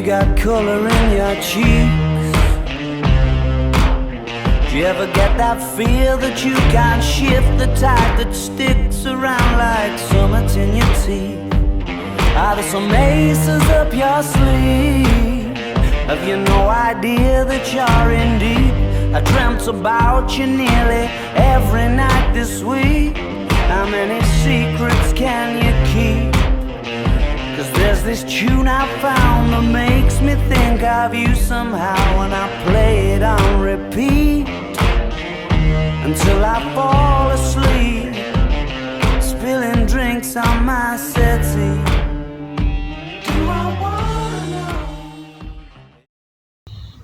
got color in your cheeks? Do you ever get that feel that you can't shift, the tide that sticks around like summits in your teeth? Are there some aces up your sleeve? Have you no idea that you're in deep? I dreamt about you nearly every night this week. How many secrets can you keep? 'Cause there's this tune I found that makes me think of you somehow, and I play it on repeat until I fall asleep, spilling drinks on my settee.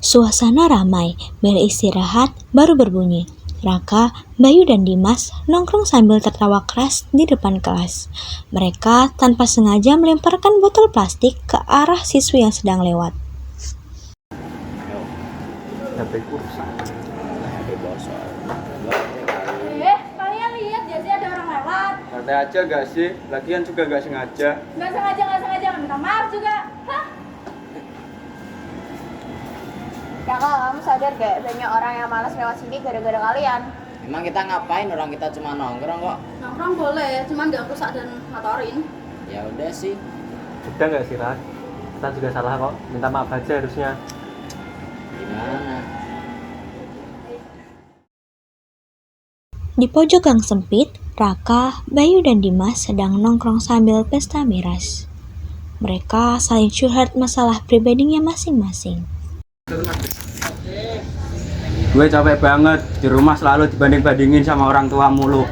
Suasana ramai, bel istirahat baru berbunyi. Raka, Bayu, dan Dimas nongkrong sambil tertawa keras di depan kelas. Mereka tanpa sengaja melemparkan botol plastik ke arah siswi yang sedang lewat. Kalian lihat ya sih ada orang lewat. Santai aja gak sih? Lagian juga gak sengaja. Nggak sengaja, minta maaf juga. Hah? Ya kalau kamu sadar gak banyak orang yang malas lewat sini gara-gara kalian? Emang kita ngapain? Orang kita cuma nongkrong kok. Nongkrong boleh, cuman nggak rusak dan motorin. Ya udah sih. Udah nggak sih, Rak? Kita juga salah kok. Minta maaf aja harusnya. Gimana? Di pojok gang sempit, Raka, Bayu, dan Dimas sedang nongkrong sambil pesta miras. Mereka saling curhat masalah pribadinya masing-masing. Gue capek banget, di rumah selalu dibanding-bandingin sama orang tua mulu.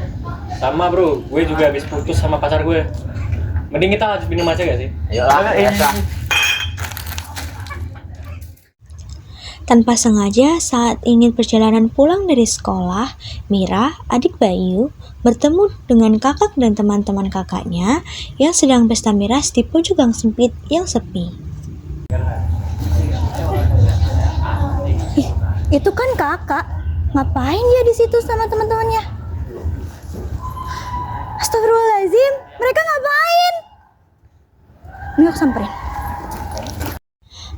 Sama bro, gue juga habis putus sama pacar gue. Mending kita lanjut minum aja gak sih? Ayolah, biasa. Tanpa sengaja saat ingin perjalanan pulang dari sekolah, Mira, adik Bayu, bertemu dengan kakak dan teman-teman kakaknya yang sedang pesta miras di pojok gang sempit yang sepi. Itu kan kakak. Ngapain dia di situ sama teman-temannya? Astagfirullahaladzim, mereka ngapain? Ini aku samperin.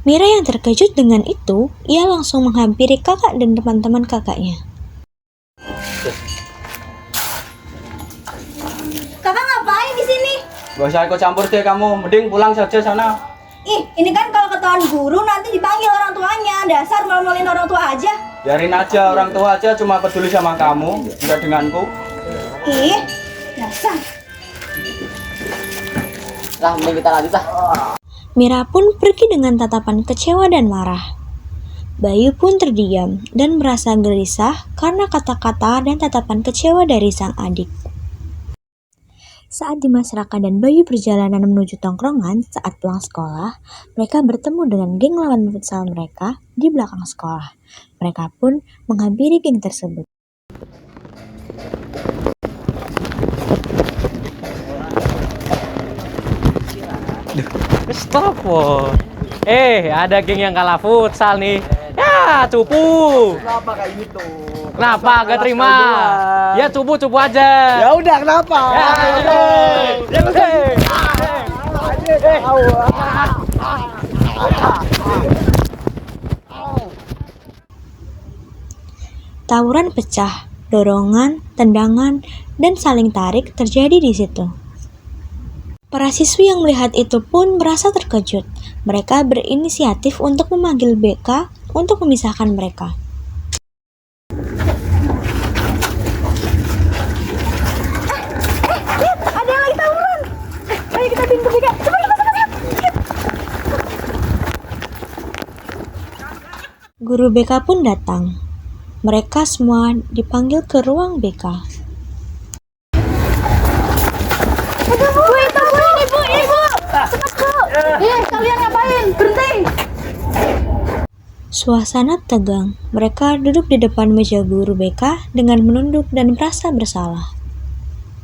Mira yang terkejut dengan itu, ia langsung menghampiri kakak dan teman-teman kakaknya. Kakak ngapain di sini? Gak usah ikut campur deh kamu, mending pulang saja sana. Ih, ini kan kalau ketahuan guru nanti dipanggil orang tuanya. Dasar malu-maluin orang tua aja. Biarin aja, orang tua aja cuma peduli sama kamu, tidak denganku. Ih, dasar. Lah, mending kita lanjut lah. Mira pun pergi dengan tatapan kecewa dan marah. Bayu pun terdiam dan merasa gelisah karena kata-kata dan tatapan kecewa dari sang adik. Saat Dimas, Raka, dan Bayu perjalanan menuju tongkrongan saat pulang sekolah, mereka bertemu dengan geng lawan futsal mereka di belakang sekolah. Mereka pun menghampiri geng tersebut. Stop, ada geng yang kalah futsal nih. Ya, cupu. Kenapa kayak gitu? Kenapa gak terima? Ya cupu aja. Ya udah, kenapa? Tawuran pecah, dorongan, tendangan, dan saling tarik terjadi di situ. Para siswi yang melihat itu pun merasa terkejut. Mereka berinisiatif untuk memanggil BK untuk memisahkan mereka. Ada yang lagi tawuran. Ayo kita pintu BK. Cepat. Guru BK pun datang. Mereka semua dipanggil ke ruang BK. Ibu. Cepat, Bu. Kalian ngapain? Berhenti. Suasana tegang. Mereka duduk di depan meja guru BK dengan menunduk dan merasa bersalah.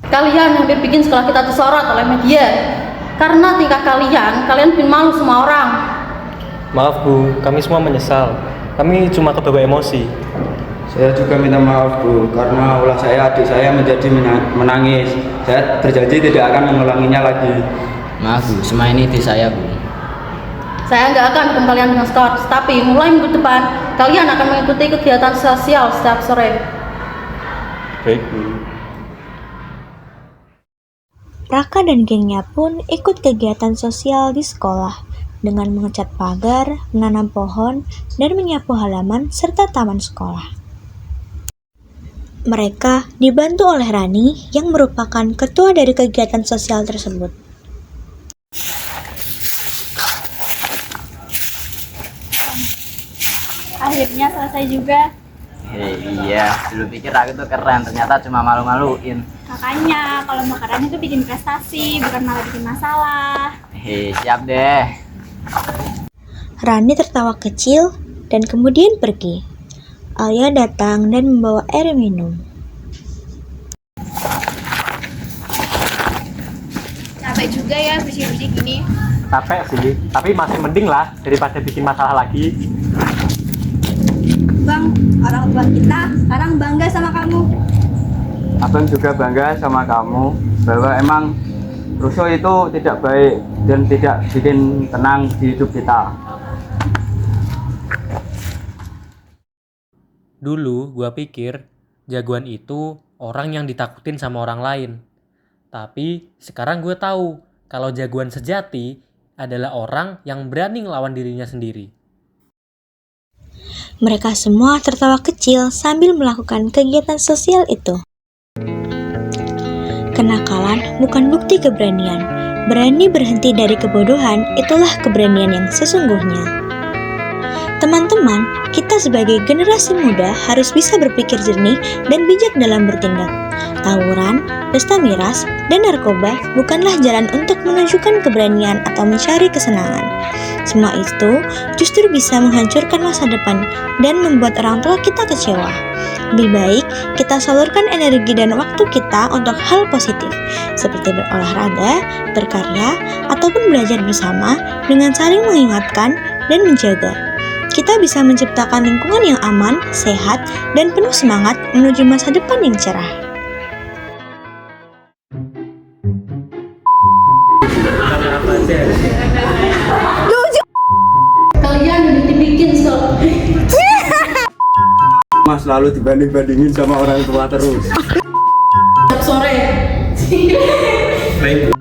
Kalian hampir bikin sekolah kita disorot oleh media. Karena tingkah kalian bikin malu semua orang. Maaf Bu, kami semua menyesal. Kami cuma kebawa emosi. Saya juga minta maaf Bu, karena ulah saya, adik saya menjadi menangis. Saya berjanji tidak akan mengulanginya lagi. Maaf Bu, semua ini di saya Bu. Saya nggak akan hukum kalian dengan skor, tapi mulai minggu depan kalian akan mengikuti kegiatan sosial setiap sore. Baik, Bu. Raka dan gengnya pun ikut kegiatan sosial di sekolah dengan mengecat pagar, menanam pohon, dan menyapu halaman serta taman sekolah. Mereka dibantu oleh Rani yang merupakan ketua dari kegiatan sosial tersebut. Akhirnya selesai juga. Iya, dulu pikir aku tuh keren, ternyata cuma malu-maluin. Makanya kalau makanan itu bikin prestasi, bukan malah bikin masalah. Siap deh. Rani tertawa kecil dan kemudian pergi. Alia datang dan membawa air minum. Capek juga ya bersih-bersih gini. Capek sih, tapi masih mending lah daripada bikin masalah lagi. Bang, orang tua kita sekarang bangga sama kamu. Abang juga bangga sama kamu bahwa emang rusuh itu tidak baik dan tidak bikin tenang di hidup kita. Dulu gua pikir jagoan itu orang yang ditakutin sama orang lain. Tapi sekarang gue tahu kalau jagoan sejati adalah orang yang berani ngelawan dirinya sendiri. Mereka semua tertawa kecil sambil melakukan kegiatan sosial itu. Kenakalan bukan bukti keberanian. Berani berhenti dari kebodohan itulah keberanian yang sesungguhnya. Teman-teman, kita sebagai generasi muda harus bisa berpikir jernih dan bijak dalam bertindak. Tawuran, pesta miras, dan narkoba bukanlah jalan untuk menunjukkan keberanian atau mencari kesenangan. Semua itu justru bisa menghancurkan masa depan dan membuat orang tua kita kecewa. Lebih baik kita salurkan energi dan waktu kita untuk hal positif, seperti berolahraga, berkarya, ataupun belajar bersama dengan saling mengingatkan dan menjaga. Kita bisa menciptakan lingkungan yang aman, sehat, dan penuh semangat menuju masa depan yang cerah. Kalian udah dibikin skor. Mas selalu dibanding-bandingin sama orang tua terus. Setiap sore. Baik, Bu.